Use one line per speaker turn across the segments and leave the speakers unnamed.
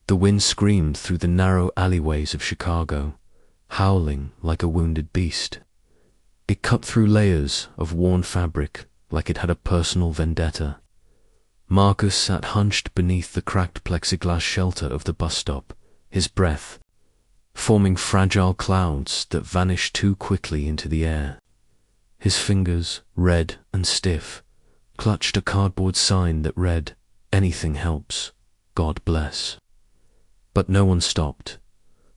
The wind screamed through the narrow alleyways of Chicago, howling like a wounded beast. It cut through layers of worn fabric like it had a personal vendetta. Marcus sat hunched beneath the cracked plexiglass shelter of the bus stop, his breath forming fragile clouds that vanished too quickly into the air. His fingers, red and stiff, clutched a cardboard sign that read, "Anything helps, God bless." But no one stopped.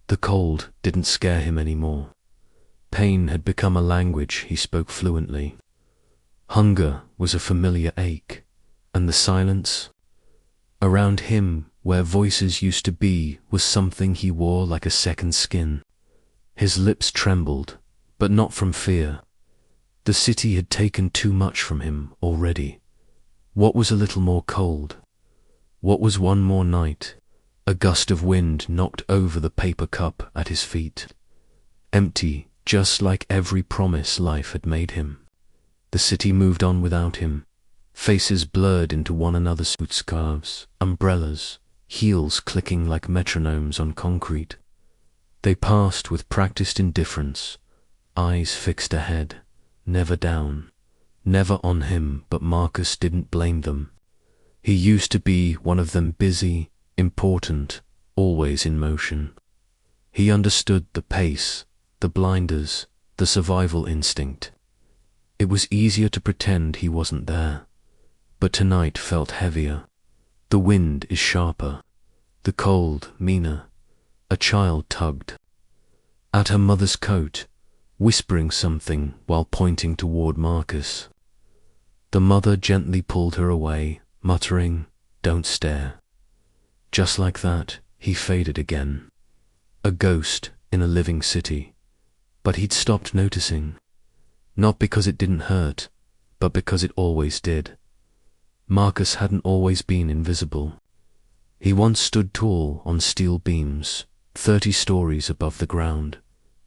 The cold didn't scare him anymore. Pain had become a language he spoke fluently. Hunger was a familiar ache, and the silence around him, where voices used to be, was something he wore like a second skin. His lips trembled, but not from fear. The city had taken too much from him already. What was a little more cold? What was one more night? A gust of wind knocked over the paper cup at his feet. Empty, just like every promise life had made him. The city moved on without him. Faces blurred into one another's scarves, umbrellas, heels clicking like metronomes on concrete. They passed with practiced indifference, eyes fixed ahead, never down, never on him, but Marcus didn't blame them. He used to be one of them, busy, important, always in motion. He understood the pace, the blinders, the survival instinct. It was easier to pretend he wasn't there, but tonight felt heavier. The wind is sharper, the cold meaner. A child tugged at her mother's coat, whispering something while pointing toward Marcus. The mother gently pulled her away, muttering, "Don't stare." Just like that, he faded again. A ghost in a living city. But he'd stopped noticing. Not because it didn't hurt, but because it always did. Marcus hadn't always been invisible. He once stood tall on steel beams, 30 stories above the ground,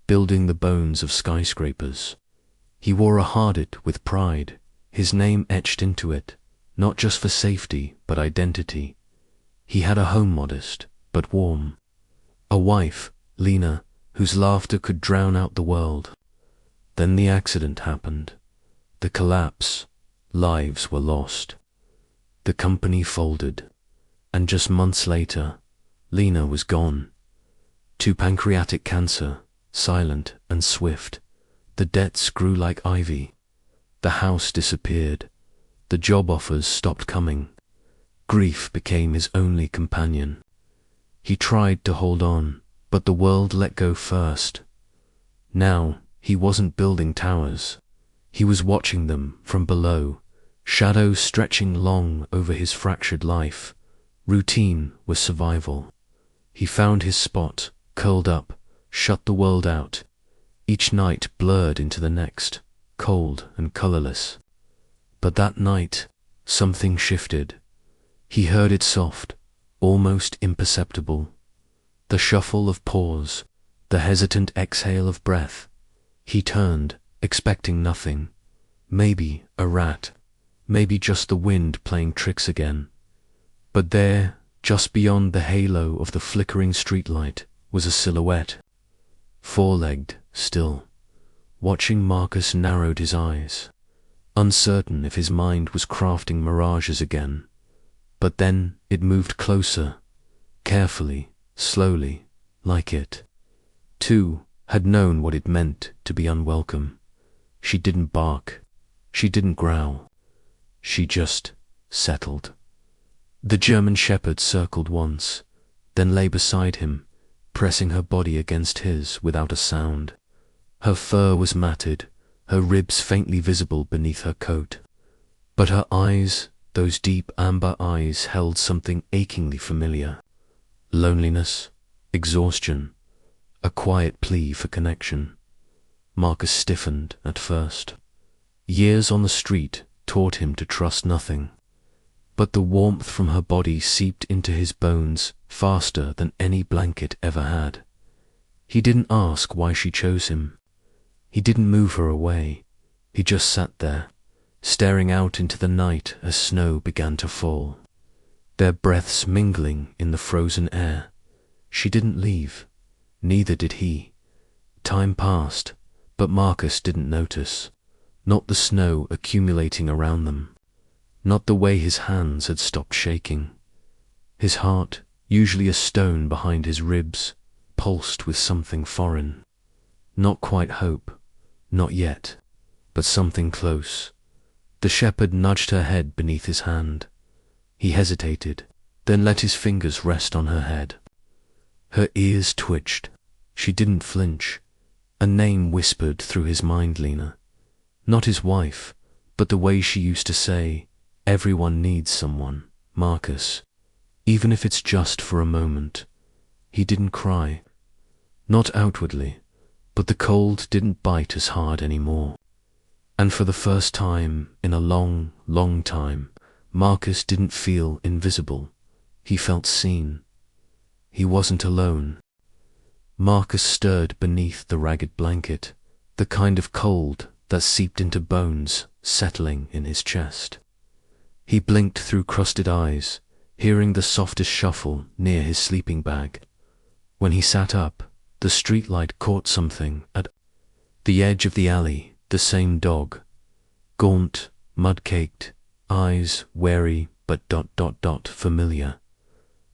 building the bones of skyscrapers. He wore a hardit with pride, his name etched into it, not just for safety, but identity. He had a home modest, but warm. A wife, Lena, whose laughter could drown out the world. Then the accident happened. The collapse. Lives were lost. The company folded. And just months later, Lena was gone. To pancreatic cancer, silent and swift. The debts grew like ivy. The house disappeared. The job offers stopped coming. Grief became his only companion. He tried to hold on, but the world let go first. Now, he wasn't building towers. He was watching them from below, shadows stretching long over his fractured life. Routine was survival. He found his spot, curled up, shut the world out. Each night blurred into the next, cold and colorless. But that night, something shifted. He heard it soft, almost imperceptible. The shuffle of paws, the hesitant exhale of breath. He turned, expecting nothing. Maybe a rat, maybe just the wind playing tricks again. But there, just beyond the halo of the flickering streetlight, was a silhouette. Four-legged, still. Watching Marcus narrowed his eyes, uncertain if his mind was crafting mirages again. But then it moved closer, carefully, slowly, like it, too, had known what it meant to be unwelcome. She didn't bark. She didn't growl. She just settled. The German shepherd circled once, then lay beside him, pressing her body against his without a sound. Her fur was matted, her ribs faintly visible beneath her coat. But her eyes, those deep amber eyes, held something achingly familiar. Loneliness, exhaustion, a quiet plea for connection. Marcus stiffened at first. Years on the street taught him to trust nothing. But the warmth from her body seeped into his bones faster than any blanket ever had. He didn't ask why she chose him. He didn't move her away. He just sat there, staring out into the night as snow began to fall. Their breaths mingling in the frozen air. She didn't leave. Neither did he. Time passed, but Marcus didn't notice. Not the snow accumulating around them. Not the way his hands had stopped shaking. His heart, usually a stone behind his ribs, pulsed with something foreign. Not quite hope. Not yet. But something close. The shepherd nudged her head beneath his hand. He hesitated, then let his fingers rest on her head. Her ears twitched. She didn't flinch. A name whispered through his mind, Lena. Not his wife, but the way she used to say, "Everyone needs someone, Marcus. Even if it's just for a moment." He didn't cry. Not outwardly, but the cold didn't bite as hard anymore. And for the first time in a long, long time, Marcus didn't feel invisible. He felt seen. He wasn't alone. Marcus stirred beneath the ragged blanket, the kind of cold that seeped into bones, settling in his chest. He blinked through crusted eyes, hearing the softest shuffle near his sleeping bag. When he sat up, the streetlight caught something at the edge of the alley, the same dog. Gaunt, mud-caked, eyes wary but familiar.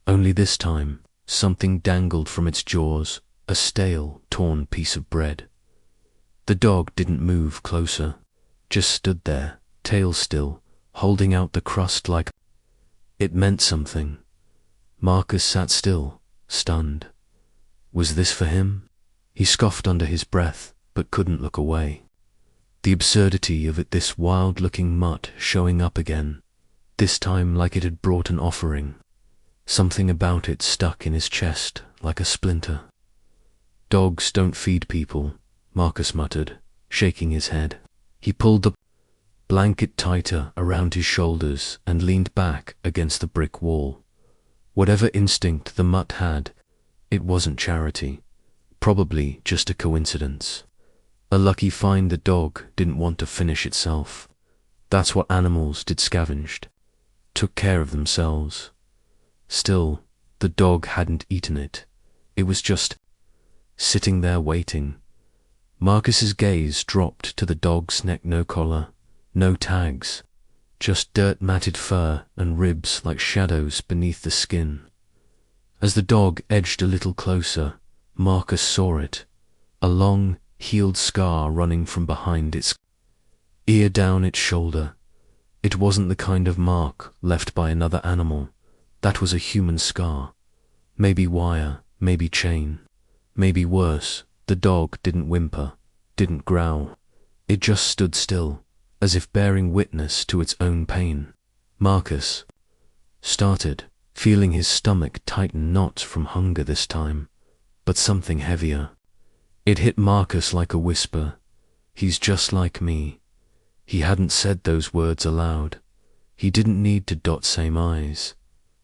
Only this time, something dangled from its jaws, a stale, torn piece of bread. The dog didn't move closer, just stood there, tail still, holding out the crust like it meant something. Marcus sat still, stunned. Was this for him? He scoffed under his breath, but couldn't look away. The absurdity of it, this wild-looking mutt showing up again, this time like it had brought an offering. Something about it stuck in his chest like a splinter. "Dogs don't feed people," Marcus muttered, shaking his head. He pulled the blanket tighter around his shoulders and leaned back against the brick wall. Whatever instinct the mutt had, it wasn't charity. Probably just a coincidence. A lucky find the dog didn't want to finish itself. That's what animals did, scavenged. Took care of themselves. Still, the dog hadn't eaten it. It was just sitting there waiting. Marcus's gaze dropped to the dog's neck. No collar, no tags, just dirt-matted fur and ribs like shadows beneath the skin. As the dog edged a little closer, Marcus saw it, a long, healed scar running from behind its ear down its shoulder. It wasn't the kind of mark left by another animal. That was a human scar. Maybe wire, maybe chain, maybe worse. The dog didn't whimper, didn't growl. It just stood still, as if bearing witness to its own pain. Marcus started, feeling his stomach tighten, not from hunger this time, but something heavier. It hit Marcus like a whisper. He's just like me. He hadn't said those words aloud. He didn't need to dot same eyes,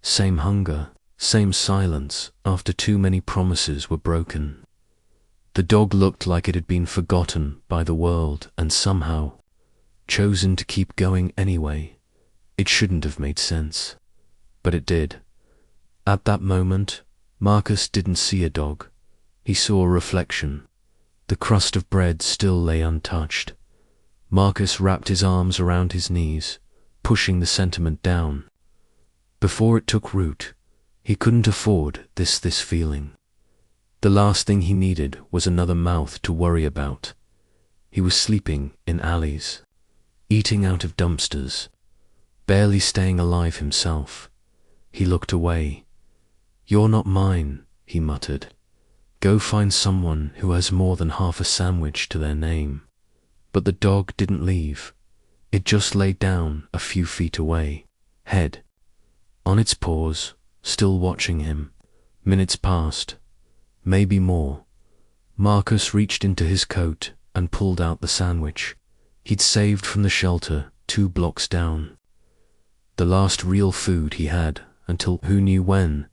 same hunger, same silence after too many promises were broken. The dog looked like it had been forgotten by the world and somehow chosen to keep going anyway. It shouldn't have made sense, but it did. At that moment, Marcus didn't see a dog. He saw a reflection. The crust of bread still lay untouched. Marcus wrapped his arms around his knees, pushing the sentiment down. Before it took root, he couldn't afford this feeling. The last thing he needed was another mouth to worry about. He was sleeping in alleys, eating out of dumpsters, barely staying alive himself. He looked away. "You're not mine," he muttered. "Go find someone who has more than half a sandwich to their name." But the dog didn't leave. It just lay down a few feet away, head on its paws, still watching him. Minutes passed, maybe more. Marcus reached into his coat and pulled out the sandwich he'd saved from the shelter 2 blocks down. The last real food he had until who knew when.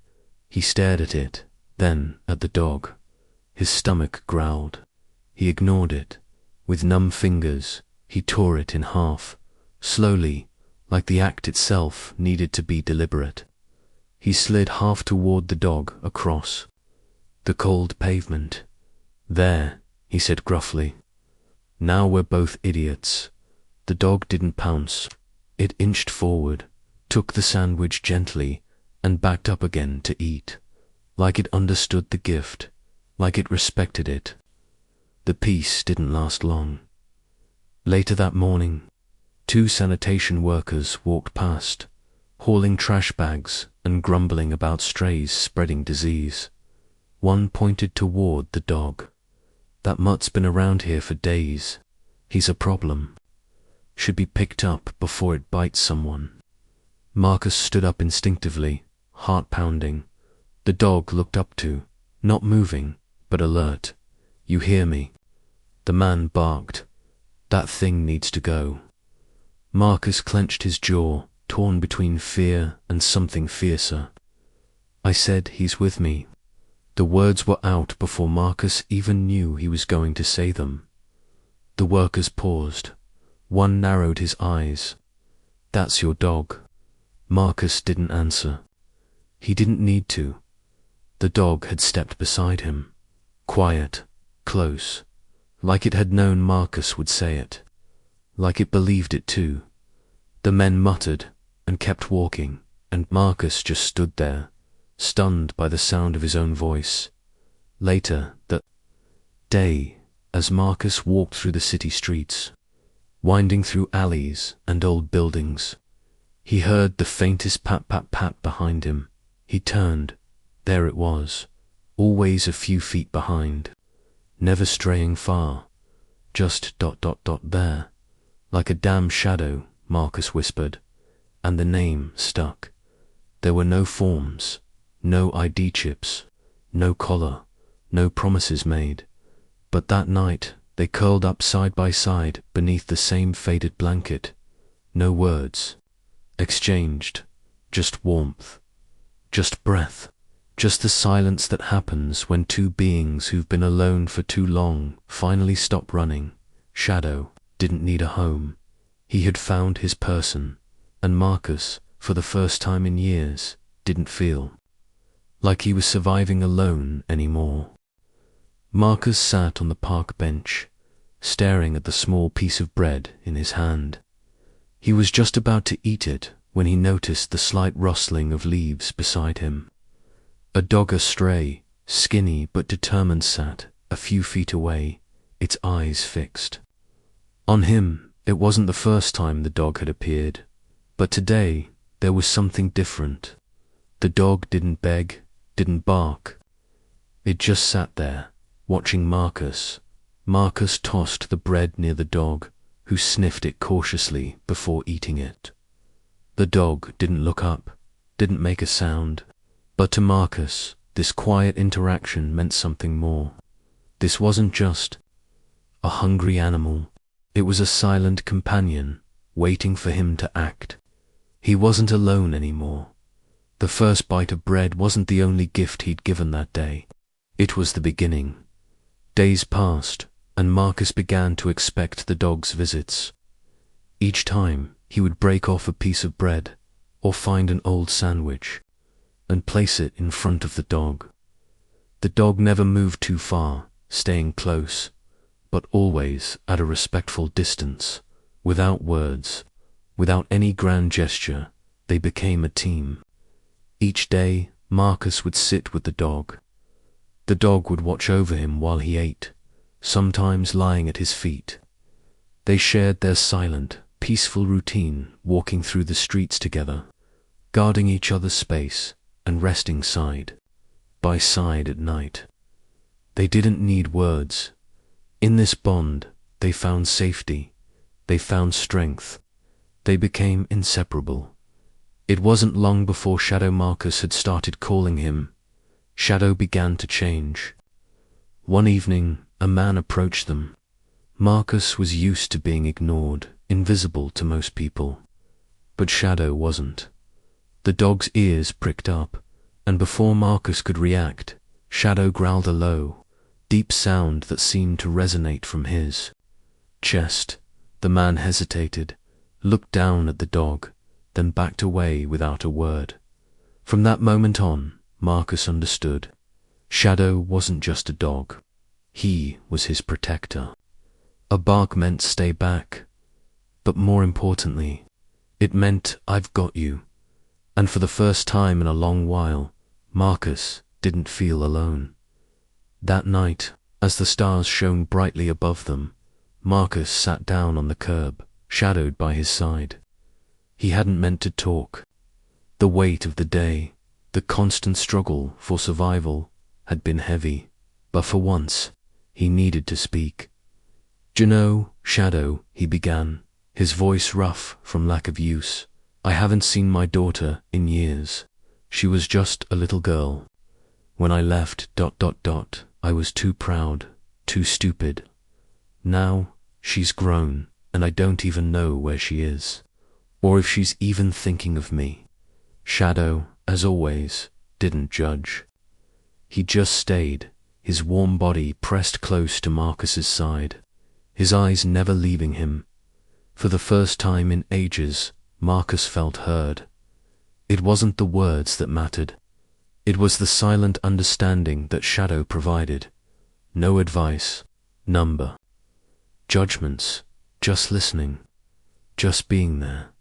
He stared at it, then at the dog. His stomach growled. He ignored it. With numb fingers, he tore it in half, slowly, like the act itself needed to be deliberate. He slid half toward the dog, across, The cold pavement. "There," he said gruffly. "Now we're both idiots." The dog didn't pounce. It inched forward, took the sandwich gently, and backed up again to eat, like it understood the gift, like it respected it. The peace didn't last long. Later that morning, 2 sanitation workers walked past, hauling trash bags and grumbling about strays spreading disease. One pointed toward the dog. "That mutt's been around here for days. He's a problem. Should be picked up before it bites someone." Marcus stood up instinctively, heart pounding. The dog looked up too, not moving, but alert. "You hear me?" The man barked. "That thing needs to go." Marcus clenched his jaw, torn between fear and something fiercer. "I said he's with me." The words were out before Marcus even knew he was going to say them. The workers paused. One narrowed his eyes. "That's your dog." Marcus didn't answer. He didn't need to. The dog had stepped beside him, quiet, close, like it had known Marcus would say it, like it believed it too. The men muttered and kept walking, and Marcus just stood there, stunned by the sound of his own voice. Later that day, as Marcus walked through the city streets, winding through alleys and old buildings, he heard the faintest pat-pat-pat behind him. He turned. There it was, always a few feet behind, never straying far, just ... there. "Like a damn shadow," Marcus whispered, and the name stuck. There were no forms, no ID chips, no collar, no promises made. But that night they curled up side by side beneath the same faded blanket. No words exchanged, just warmth, just breath, just the silence that happens when 2 beings who've been alone for too long finally stop running. Shadow didn't need a home. He had found his person, and Marcus, for the first time in years, didn't feel like he was surviving alone anymore. Marcus sat on the park bench, staring at the small piece of bread in his hand. He was just about to eat it when he noticed the slight rustling of leaves beside him. A dog astray, skinny but determined, sat a few feet away, its eyes fixed on him. It wasn't the first time the dog had appeared, but today there was something different. The dog didn't beg, didn't bark. It just sat there, watching Marcus. Marcus tossed the bread near the dog, who sniffed it cautiously before eating it. The dog didn't look up, didn't make a sound, but to Marcus, this quiet interaction meant something more. This wasn't just a hungry animal. It was a silent companion, waiting for him to act. He wasn't alone anymore. The first bite of bread wasn't the only gift he'd given that day. It was the beginning. Days passed, and Marcus began to expect the dog's visits. Each time, he would break off a piece of bread, or find an old sandwich, and place it in front of the dog. The dog never moved too far, staying close, but always at a respectful distance. Without words, without any grand gesture, they became a team. Each day, Marcus would sit with the dog. The dog would watch over him while he ate, sometimes lying at his feet. They shared their silent, peaceful routine, walking through the streets together, guarding each other's space and resting side by side at night. They didn't need words. In this bond, they found safety, they found strength, they became inseparable. It wasn't long before Shadow Marcus had started calling him. Shadow began to change. One evening, a man approached them. Marcus was used to being ignored, invisible to most people. But Shadow wasn't. The dog's ears pricked up, and before Marcus could react, Shadow growled a low, deep sound that seemed to resonate from his chest. The man hesitated, looked down at the dog, then backed away without a word. From that moment on, Marcus understood. Shadow wasn't just a dog. He was his protector. A bark meant stay back, but more importantly, it meant I've got you. And for the first time in a long while, Marcus didn't feel alone. That night, as the stars shone brightly above them, Marcus sat down on the curb, shadowed by his side. He hadn't meant to talk. The weight of the day, the constant struggle for survival, had been heavy, but for once, he needed to speak. "Do you know, Shadow," he began, his voice rough from lack of use, "I haven't seen my daughter in years. She was just a little girl. When I left... I was too proud, too stupid. Now, she's grown, and I don't even know where she is, or if she's even thinking of me." Shadow, as always, didn't judge. He just stayed, his warm body pressed close to Marcus's side, his eyes never leaving him. For the first time in ages, Marcus felt heard. It wasn't the words that mattered. It was the silent understanding that Shadow provided. No advice, number, judgments, just listening, just being there.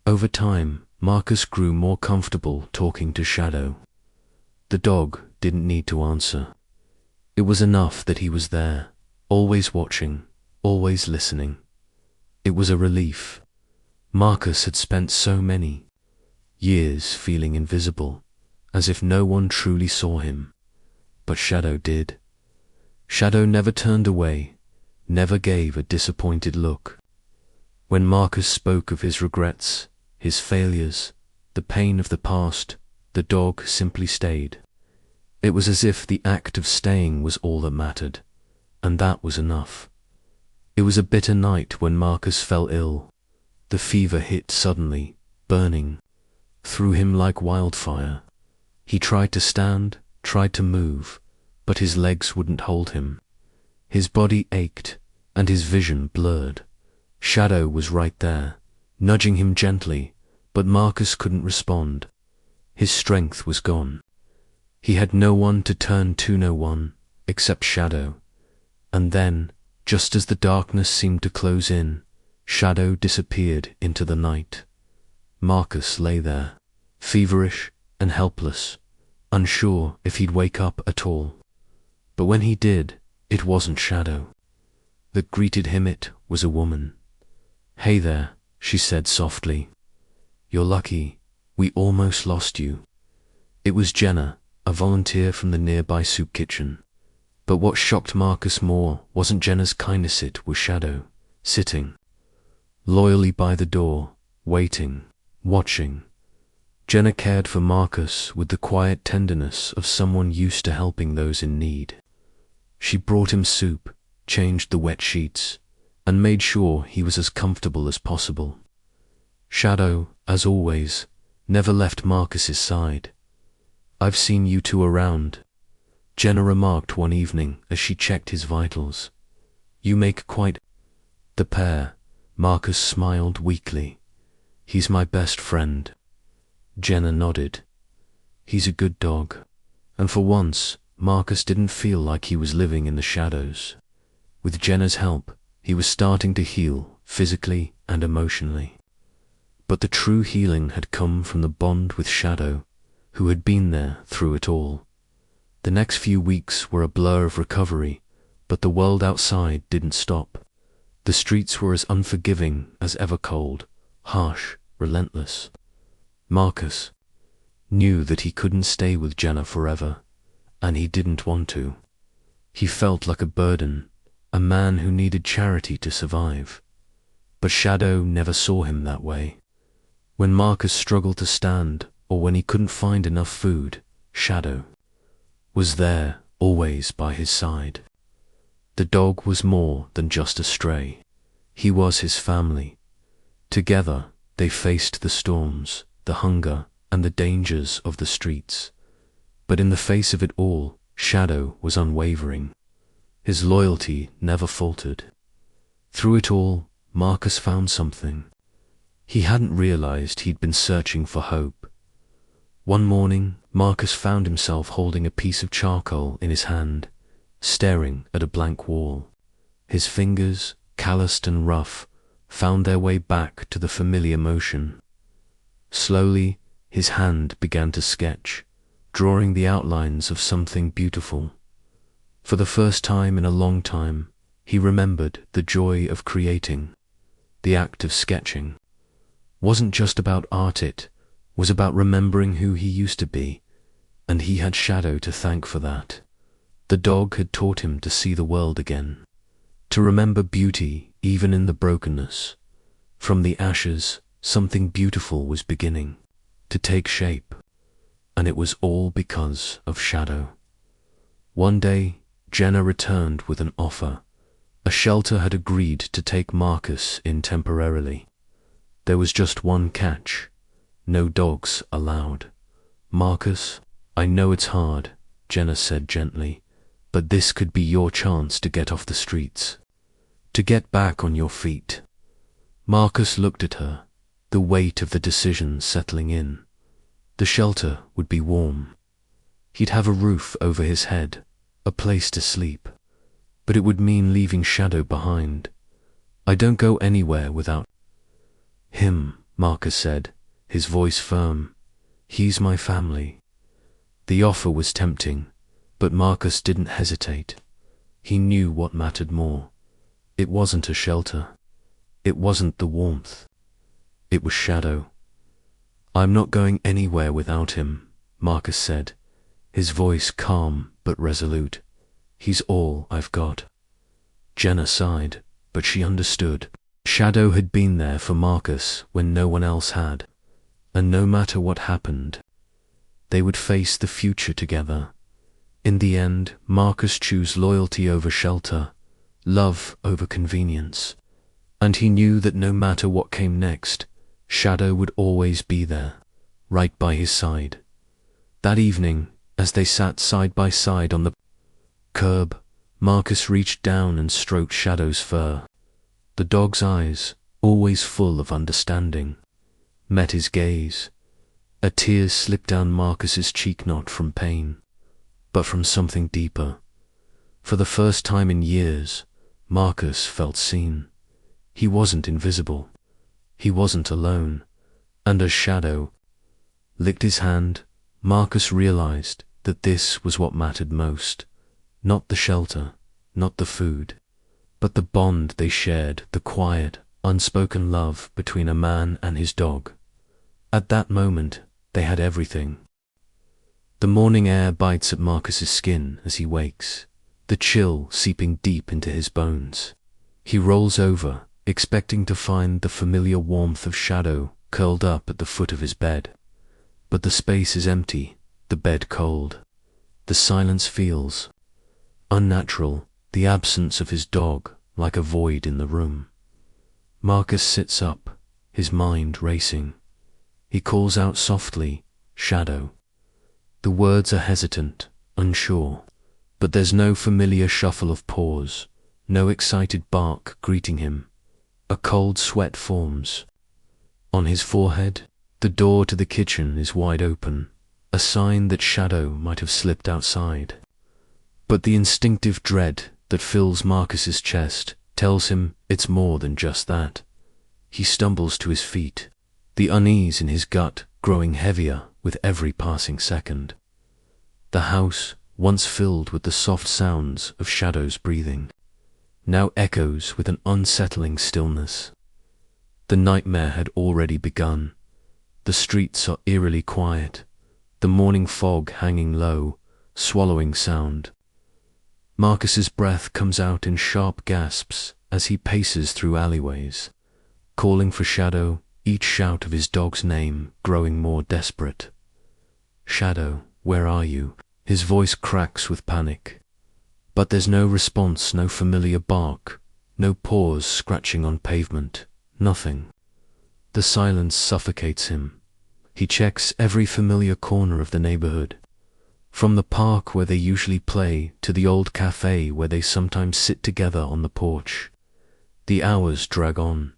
Over time, Marcus grew more comfortable talking to Shadow. The dog didn't need to answer. It was enough that he was there, always watching, always listening. It was a relief. Marcus had spent so many years feeling invisible, as if no one truly saw him. But Shadow did. Shadow never turned away, never gave a disappointed look. When Marcus spoke of his regrets, his failures, the pain of the past, the dog simply stayed. It was as if the act of staying was all that mattered, and that was enough. It was a bitter night when Marcus fell ill. The fever hit suddenly, burning through him like wildfire. He tried to stand, tried to move, but his legs wouldn't hold him. His body ached, and his vision blurred. Shadow was right there, nudging him gently, but Marcus couldn't respond. His strength was gone. He had no one to turn to, no one, except Shadow. And then, just as the darkness seemed to close in, Shadow disappeared into the night. Marcus lay there, feverish and helpless, unsure if he'd wake up at all. But when he did, it wasn't Shadow that greeted him, it was a woman. "Hey there," she said softly. "You're lucky. We almost lost you." It was Jenna, a volunteer from the nearby soup kitchen. But what shocked Marcus more wasn't Jenna's kindness, it was Shadow, sitting loyally by the door, waiting, watching. Jenna cared for Marcus with the quiet tenderness of someone used to helping those in need. She brought him soup, changed the wet sheets, and made sure he was as comfortable as possible. Shadow, as always, never left Marcus's side. "I've seen you two around," Jenna remarked one evening as she checked his vitals. "You make quite the pair." Marcus smiled weakly. "He's my best friend." Jenna nodded. "He's a good dog." And for once, Marcus didn't feel like he was living in the shadows. With Jenna's help, he was starting to heal physically and emotionally. But the true healing had come from the bond with Shadow, who had been there through it all. The next few weeks were a blur of recovery, but the world outside didn't stop. The streets were as unforgiving as ever, cold, harsh, relentless. Marcus knew that he couldn't stay with Jenna forever, and he didn't want to. He felt like a burden, a man who needed charity to survive. But Shadow never saw him that way. When Marcus struggled to stand, or when he couldn't find enough food, Shadow was there, always by his side. The dog was more than just a stray. He was his family. Together, they faced the storms, the hunger, and the dangers of the streets. But in the face of it all, Shadow was unwavering. His loyalty never faltered. Through it all, Marcus found something. He hadn't realized he'd been searching for hope. One morning, Marcus found himself holding a piece of charcoal in his hand, staring at a blank wall. His fingers, calloused and rough, found their way back to the familiar motion. Slowly, his hand began to sketch, drawing the outlines of something beautiful. For the first time in a long time, he remembered the joy of creating. The act of sketching wasn't just about art, it was about remembering who he used to be, and he had Shadow to thank for that. The dog had taught him to see the world again, to remember beauty even in the brokenness. From the ashes, something beautiful was beginning to take shape, and it was all because of Shadow. One day, Jenna returned with an offer. A shelter had agreed to take Marcus in temporarily. There was just one catch: no dogs allowed. "Marcus, I know it's hard," Jenna said gently, "but this could be your chance to get off the streets, to get back on your feet." Marcus looked at her, the weight of the decision settling in. The shelter would be warm. He'd have a roof over his head, a place to sleep. But it would mean leaving Shadow behind. "I don't go anywhere without him," Marcus said, his voice firm. "He's my family." The offer was tempting, but Marcus didn't hesitate. He knew what mattered more. It wasn't a shelter. It wasn't the warmth. It was Shadow. "I'm not going anywhere without him," Marcus said, his voice calm but resolute. "He's all I've got." Jenna sighed, but she understood. Shadow had been there for Marcus when no one else had, and no matter what happened, they would face the future together. In the end, Marcus chose loyalty over shelter, love over convenience, and he knew that no matter what came next, Shadow would always be there, right by his side. That evening, as they sat side by side on the curb, Marcus reached down and stroked Shadow's fur. The dog's eyes, always full of understanding, met his gaze. A tear slipped down Marcus's cheek, not from pain, but from something deeper. For the first time in years, Marcus felt seen. He wasn't invisible. He wasn't alone. And as Shadow licked his hand, Marcus realized that this was what mattered most. Not the shelter, not the food, but the bond they shared, the quiet, unspoken love between a man and his dog. At that moment, they had everything. The morning air bites at Marcus's skin as he wakes, the chill seeping deep into his bones. He rolls over, expecting to find the familiar warmth of Shadow curled up at the foot of his bed. But the space is empty, the bed cold. The silence feels unnatural, the absence of his dog like a void in the room. Marcus sits up, his mind racing. He calls out softly, "Shadow." The words are hesitant, unsure, but there's no familiar shuffle of paws, no excited bark greeting him. A cold sweat forms on his forehead. The door to the kitchen is wide open, a sign that Shadow might have slipped outside. But the instinctive dread that fills Marcus's chest tells him it's more than just that. He stumbles to his feet, the unease in his gut growing heavier with every passing second. The house, once filled with the soft sounds of Shadow's breathing, now echoes with an unsettling stillness. The nightmare had already begun. The streets are eerily quiet, the morning fog hanging low, swallowing sound. Marcus's breath comes out in sharp gasps as he paces through alleyways, calling for Shadow, each shout of his dog's name growing more desperate. "Shadow, where are you?" His voice cracks with panic. But there's no response, no familiar bark, no paws scratching on pavement, nothing. The silence suffocates him. He checks every familiar corner of the neighborhood, from the park where they usually play to the old cafe where they sometimes sit together on the porch. The hours drag on,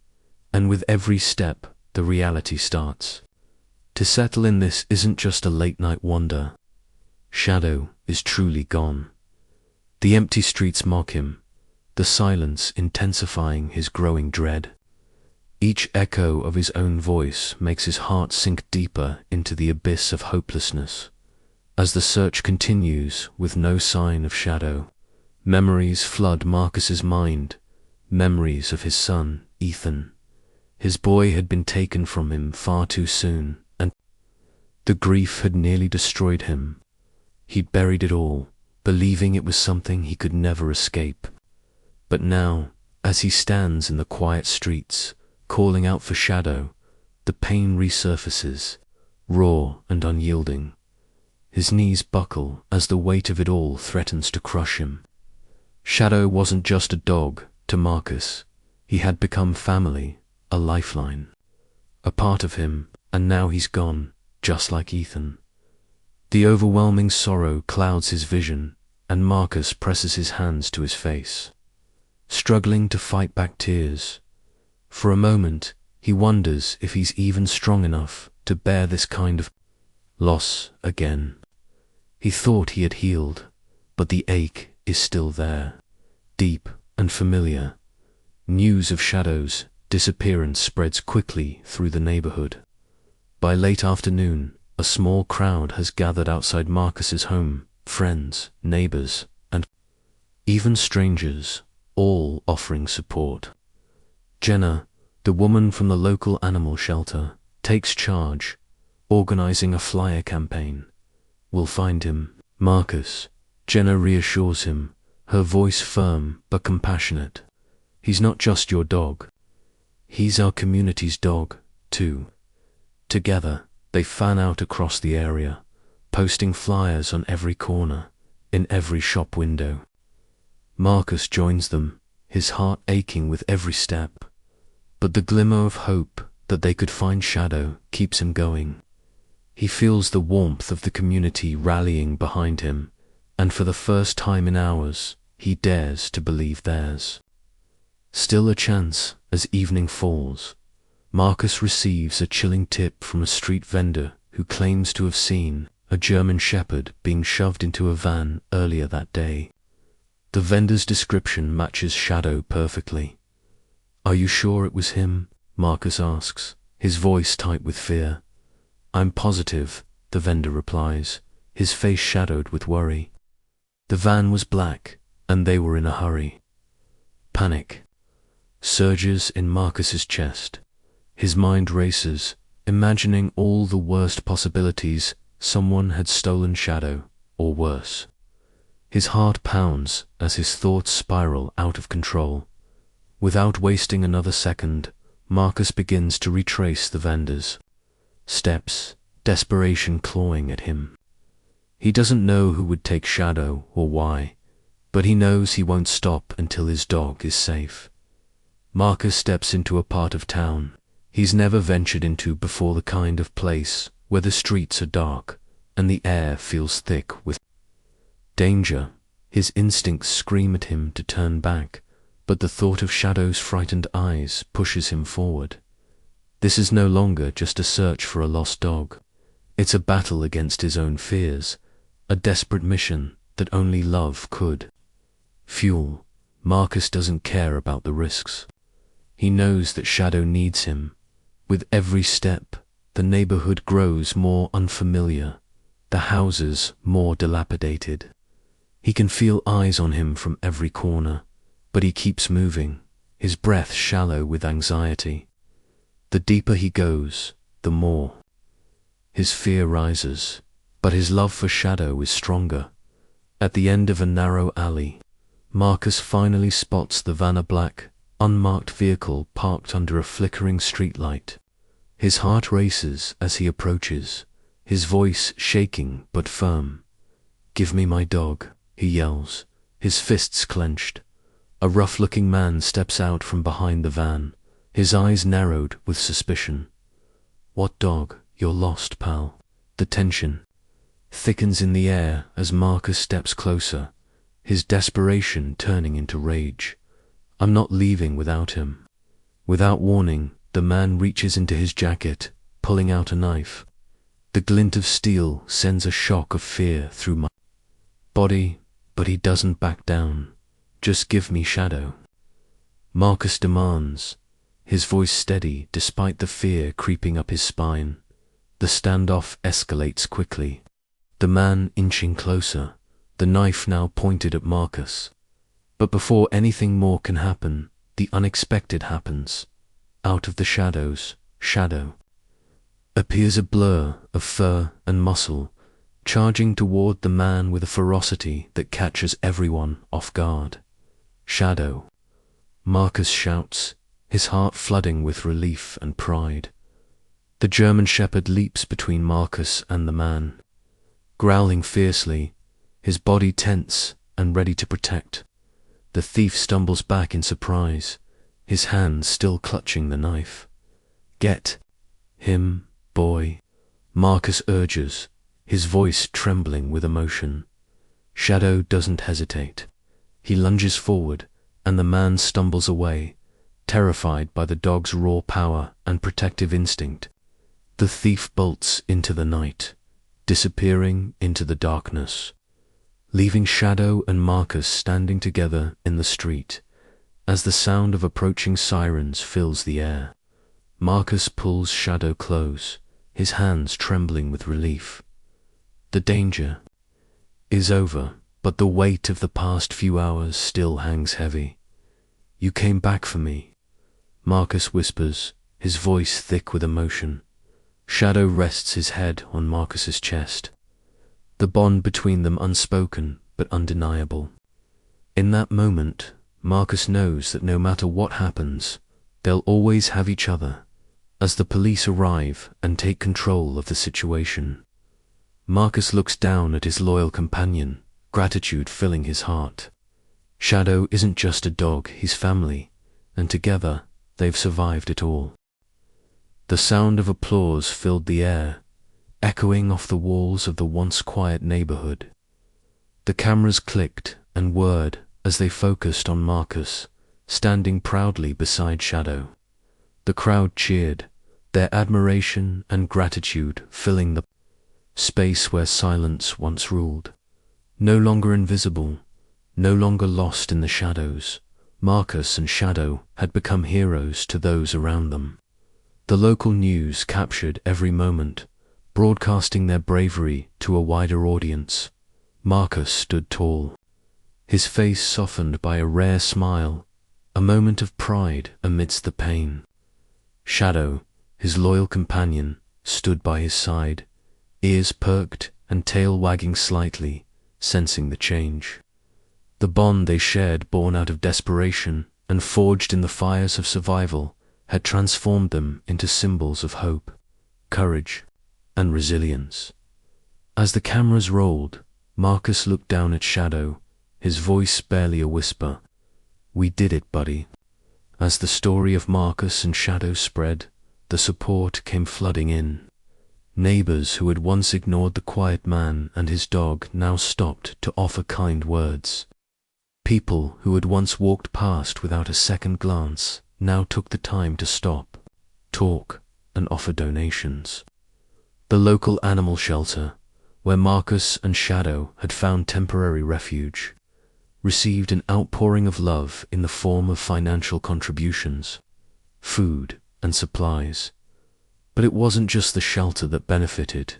and with every step, the reality starts. To settle in this isn't just a late-night wander. Shadow is truly gone. The empty streets mock him, the silence intensifying his growing dread. Each echo of his own voice makes his heart sink deeper into the abyss of hopelessness. As the search continues with no sign of Shadow, memories flood Marcus's mind, memories of his son, Ethan. His boy had been taken from him far too soon, and the grief had nearly destroyed him. He'd buried it all, believing it was something he could never escape. But now, as he stands in the quiet streets, calling out for Shadow, the pain resurfaces, raw and unyielding. His knees buckle as the weight of it all threatens to crush him. Shadow wasn't just a dog to Marcus. He had become family, a lifeline, a part of him, and now he's gone, just like Ethan. The overwhelming sorrow clouds his vision, and Marcus presses his hands to his face, struggling to fight back tears. For a moment, he wonders if he's even strong enough to bear this kind of loss again. He thought he had healed, but the ache is still there, deep and familiar. News of Shadow's disappearance spreads quickly through the neighborhood. By late afternoon, a small crowd has gathered outside Marcus's home, friends, neighbors, and even strangers, all offering support. Jenna, the woman from the local animal shelter, takes charge, organizing a flyer campaign. "We'll find him, Marcus," Jenna reassures him, her voice firm but compassionate. "He's not just your dog. He's our community's dog, too." Together, they fan out across the area, posting flyers on every corner, in every shop window. Marcus joins them, his heart aching with every step. But the glimmer of hope that they could find Shadow keeps him going. He feels the warmth of the community rallying behind him, and for the first time in hours, he dares to believe theirs. Still a chance as evening falls. Marcus receives a chilling tip from a street vendor who claims to have seen a German Shepherd being shoved into a van earlier that day. The vendor's description matches Shadow perfectly. "Are you sure it was him?" Marcus asks, his voice tight with fear. "I'm positive," the vendor replies, his face shadowed with worry. The van was black, and they were in a hurry. Panic surges in Marcus's chest. His mind races, imagining all the worst possibilities. Someone had stolen Shadow, or worse. His heart pounds as his thoughts spiral out of control. Without wasting another second, Marcus begins to retrace the vendors' steps, desperation clawing at him. He doesn't know who would take Shadow or why, but he knows he won't stop until his dog is safe. Marcus steps into a part of town he's never ventured into before, the kind of place where the streets are dark and the air feels thick with danger. His instincts scream at him to turn back, but the thought of Shadow's frightened eyes pushes him forward. This is no longer just a search for a lost dog. It's a battle against his own fears, a desperate mission that only love could fuel. Marcus doesn't care about the risks. He knows that Shadow needs him. With every step, the neighborhood grows more unfamiliar, the houses more dilapidated. He can feel eyes on him from every corner, but he keeps moving, his breath shallow with anxiety. The deeper he goes, the more his fear rises, but his love for Shadow is stronger. At the end of a narrow alley, Marcus finally spots the Vanna black, unmarked vehicle parked under a flickering streetlight. His heart races as he approaches, his voice shaking but firm. "Give me my dog," he yells, his fists clenched. A rough-looking man steps out from behind the van, his eyes narrowed with suspicion. "What dog? You're lost, pal." The tension thickens in the air as Marcus steps closer, his desperation turning into rage. "I'm not leaving without him." Without warning, the man reaches into his jacket, pulling out a knife. The glint of steel sends a shock of fear through my body, but he doesn't back down. Just give me Shadow, Marcus demands, his voice steady despite the fear creeping up his spine. The standoff escalates quickly, the man inching closer, the knife now pointed at Marcus. But before anything more can happen, the unexpected happens. Out of the shadows, Shadow appears, a blur of fur and muscle, charging toward the man with a ferocity that catches everyone off guard. Shadow, Marcus shouts, his heart flooding with relief and pride. The German shepherd leaps between Marcus and the man, growling fiercely, his body tense and ready to protect. The thief stumbles back in surprise, his hand still clutching the knife. Get him, boy, Marcus urges, his voice trembling with emotion. Shadow doesn't hesitate. He lunges forward, and the man stumbles away, terrified by the dog's raw power and protective instinct. The thief bolts into the night, disappearing into the darkness, leaving Shadow and Marcus standing together in the street. As the sound of approaching sirens fills the air, Marcus pulls Shadow close, his hands trembling with relief. The danger is over, but the weight of the past few hours still hangs heavy. You came back for me, Marcus whispers, his voice thick with emotion. Shadow rests his head on Marcus's chest, the bond between them unspoken but undeniable. In that moment, Marcus knows that no matter what happens, they'll always have each other. As the police arrive and take control of the situation, Marcus looks down at his loyal companion, gratitude filling his heart. Shadow isn't just a dog, he's family, and together they've survived it all. The sound of applause filled the air, echoing off the walls of the once quiet neighborhood. The cameras clicked and whirred as they focused on Marcus, standing proudly beside Shadow. The crowd cheered, their admiration and gratitude filling the space where silence once ruled. No longer invisible, no longer lost in the shadows, Marcus and Shadow had become heroes to those around them. The local news captured every moment, broadcasting their bravery to a wider audience. Marcus stood tall, his face softened by a rare smile, a moment of pride amidst the pain. Shadow, his loyal companion, stood by his side, ears perked and tail wagging slightly, sensing the change. The bond they shared, born out of desperation and forged in the fires of survival, had transformed them into symbols of hope, courage, and resilience. As the cameras rolled, Marcus looked down at Shadow, his voice barely a whisper. "We did it, buddy." As the story of Marcus and Shadow spread, the support came flooding in. Neighbors who had once ignored the quiet man and his dog now stopped to offer kind words. People who had once walked past without a second glance now took the time to stop, talk, and offer donations. The local animal shelter, where Marcus and Shadow had found temporary refuge, received an outpouring of love in the form of financial contributions, food, and supplies. But it wasn't just the shelter that benefited.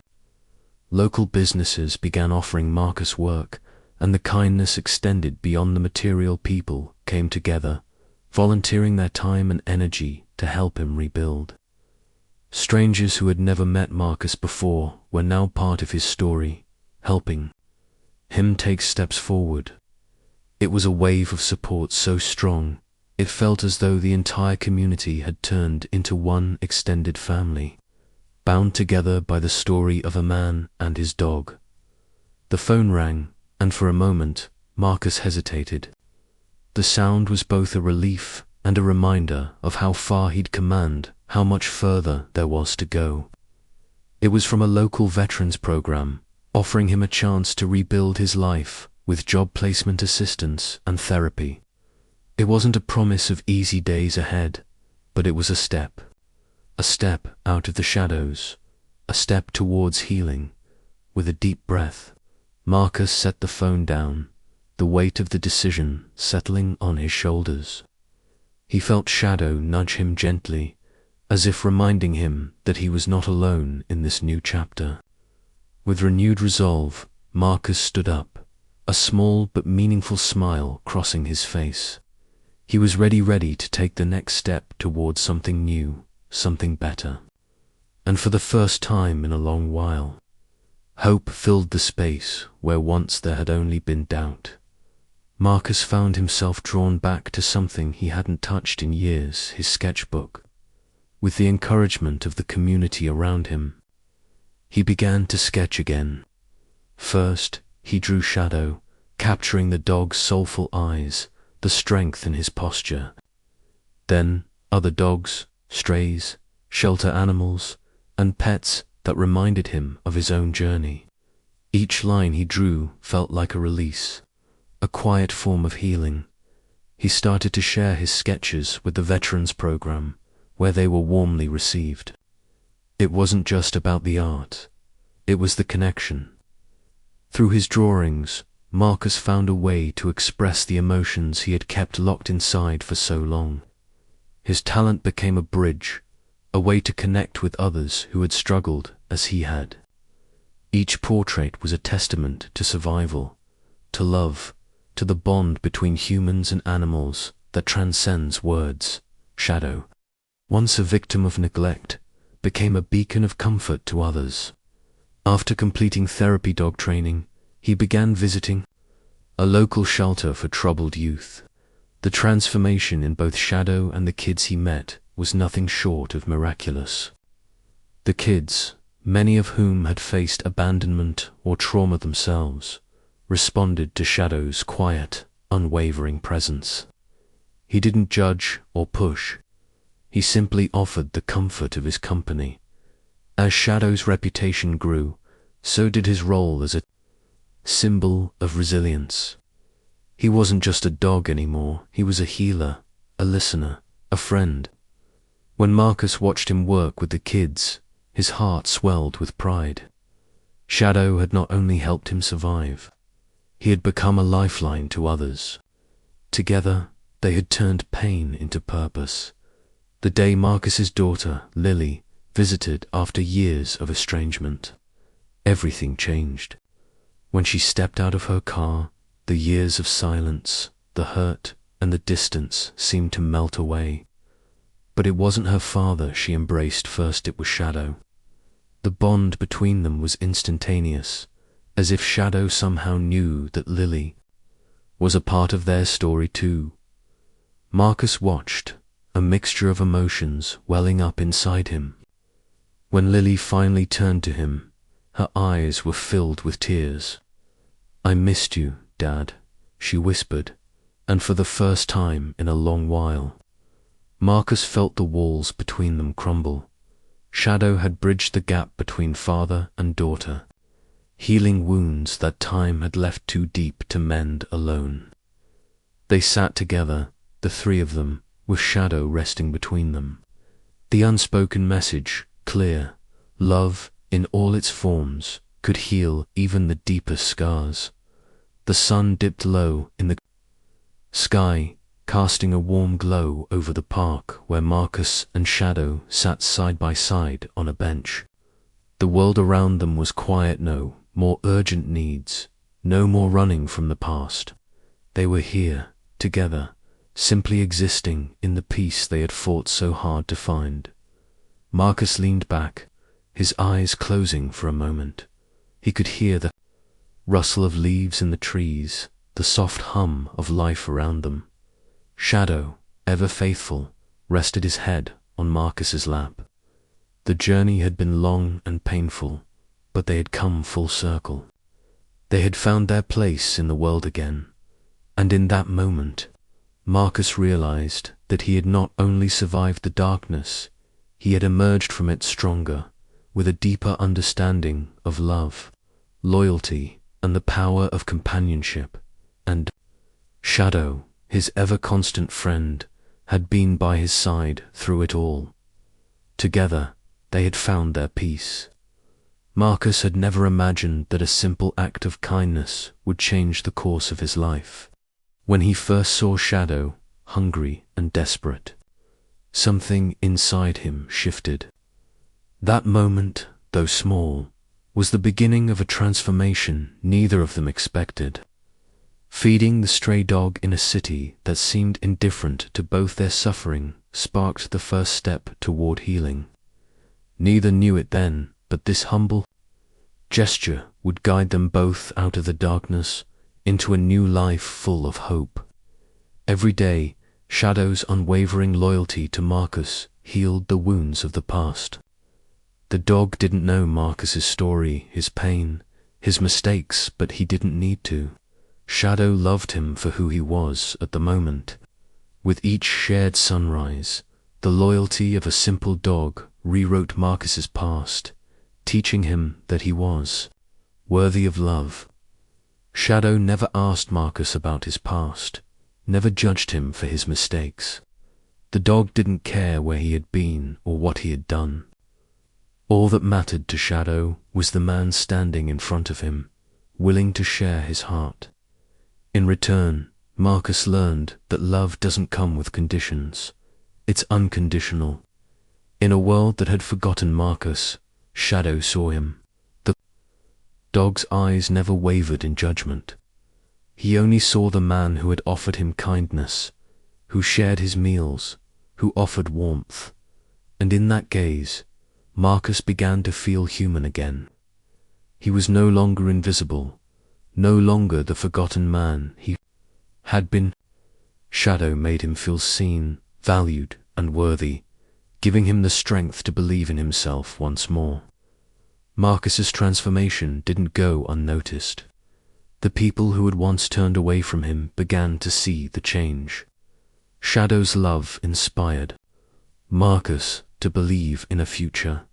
Local businesses began offering Marcus work, and the kindness extended beyond the material. People came together, volunteering their time and energy to help him rebuild. Strangers who had never met Marcus before were now part of his story, helping him take steps forward. It was a wave of support so strong, it felt as though the entire community had turned into one extended family, bound together by the story of a man and his dog. The phone rang, and for a moment, Marcus hesitated. The sound was both a relief and a reminder of how far he'd come, how much further there was to go. It was from a local veterans program, offering him a chance to rebuild his life with job placement assistance and therapy. It wasn't a promise of easy days ahead, but it was a step out of the shadows, a step towards healing. With a deep breath, Marcus set the phone down, the weight of the decision settling on his shoulders. He felt Shadow nudge him gently, as if reminding him that he was not alone in this new chapter. With renewed resolve, Marcus stood up, a small but meaningful smile crossing his face. He was ready to take the next step towards something new, something better. And for the first time in a long while, hope filled the space where once there had only been doubt. Marcus found himself drawn back to something he hadn't touched in years, his sketchbook. With the encouragement of the community around him, he began to sketch again. First, he drew Shadow, capturing the dog's soulful eyes, the strength in his posture. Then, other dogs, strays, shelter animals, and pets that reminded him of his own journey. Each line he drew felt like a release, a quiet form of healing. He started to share his sketches with the Veterans Program, where they were warmly received. It wasn't just about the art, it was the connection. Through his drawings, Marcus found a way to express the emotions he had kept locked inside for so long. His talent became a bridge, a way to connect with others who had struggled as he had. Each portrait was a testament to survival, to love, to the bond between humans and animals that transcends words. Shadow, once a victim of neglect, became a beacon of comfort to others. After completing therapy dog training, he began visiting a local shelter for troubled youth. The transformation in both Shadow and the kids he met was nothing short of miraculous. The kids, many of whom had faced abandonment or trauma themselves, responded to Shadow's quiet, unwavering presence. He didn't judge or push. He simply offered the comfort of his company. As Shadow's reputation grew, so did his role as a symbol of resilience. He wasn't just a dog anymore, he was a healer, a listener, a friend. When Marcus watched him work with the kids, his heart swelled with pride. Shadow had not only helped him survive, he had become a lifeline to others. Together, they had turned pain into purpose. The day Marcus's daughter, Lily, visited after years of estrangement, everything changed. When she stepped out of her car, the years of silence, the hurt, and the distance seemed to melt away. But it wasn't her father she embraced first, it was Shadow. The bond between them was instantaneous, as if Shadow somehow knew that Lily was a part of their story too. Marcus watched, a mixture of emotions welling up inside him. When Lily finally turned to him, her eyes were filled with tears. "I missed you, Dad," she whispered, and for the first time in a long while, Marcus felt the walls between them crumble. Shadow had bridged the gap between father and daughter, healing wounds that time had left too deep to mend alone. They sat together, the three of them, with Shadow resting between them. The unspoken message, clear: love, in all its forms, could heal even the deepest scars. The sun dipped low in the sky, casting a warm glow over the park where Marcus and Shadow sat side by side on a bench. The world around them was quiet, no more urgent needs, no more running from the past. They were here, together, simply existing in the peace they had fought so hard to find. Marcus leaned back, his eyes closing for a moment. He could hear the rustle of leaves in the trees, the soft hum of life around them. Shadow, ever faithful, rested his head on Marcus's lap. The journey had been long and painful, but they had come full circle. They had found their place in the world again, and in that moment, Marcus realized that he had not only survived the darkness, he had emerged from it stronger, with a deeper understanding of love, loyalty, and the power of companionship. And Shadow, his ever-constant friend, had been by his side through it all. Together, they had found their peace. Marcus had never imagined that a simple act of kindness would change the course of his life. When he first saw Shadow, hungry and desperate, something inside him shifted. That moment, though small, was the beginning of a transformation neither of them expected. Feeding the stray dog in a city that seemed indifferent to both their suffering sparked the first step toward healing. Neither knew it then, but this humble gesture would guide them both out of the darkness into a new life full of hope. Every day, Shadow's unwavering loyalty to Marcus healed the wounds of the past. The dog didn't know Marcus's story, his pain, his mistakes, but he didn't need to. Shadow loved him for who he was at the moment. With each shared sunrise, the loyalty of a simple dog rewrote Marcus's past, teaching him that he was worthy of love. Shadow never asked Marcus about his past, never judged him for his mistakes. The dog didn't care where he had been or what he had done. All that mattered to Shadow was the man standing in front of him, willing to share his heart. In return, Marcus learned that love doesn't come with conditions. It's unconditional. In a world that had forgotten Marcus, Shadow saw him. The dog's eyes never wavered in judgment. He only saw the man who had offered him kindness, who shared his meals, who offered warmth. And in that gaze, Marcus began to feel human again. He was no longer invisible, no longer the forgotten man he had been. Shadow made him feel seen, valued, and worthy, giving him the strength to believe in himself once more. Marcus's transformation didn't go unnoticed. The people who had once turned away from him began to see the change. Shadow's love inspired Marcus to believe in a future,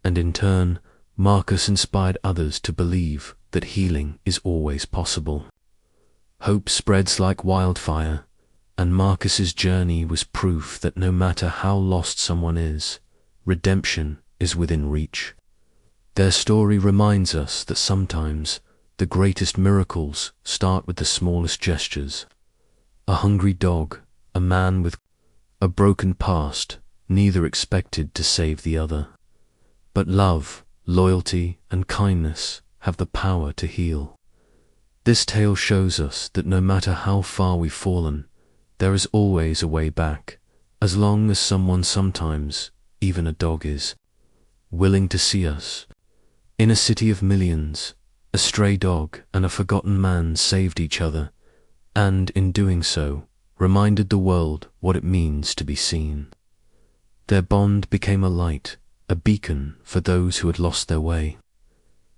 and in turn, Marcus inspired others to believe that healing is always possible. Hope spreads like wildfire, and Marcus's journey was proof that no matter how lost someone is, redemption is within reach. Their story reminds us that sometimes the greatest miracles start with the smallest gestures. A hungry dog, a man with a broken past, neither expected to save the other. But love, loyalty, and kindness have the power to heal. This tale shows us that no matter how far we've fallen, there is always a way back, as long as someone, sometimes even a dog, is willing to see us. In a city of millions, a stray dog and a forgotten man saved each other, and in doing so, reminded the world what it means to be seen. Their bond became a light, a beacon for those who had lost their way,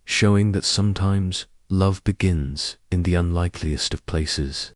showing that sometimes love begins in the unlikeliest of places.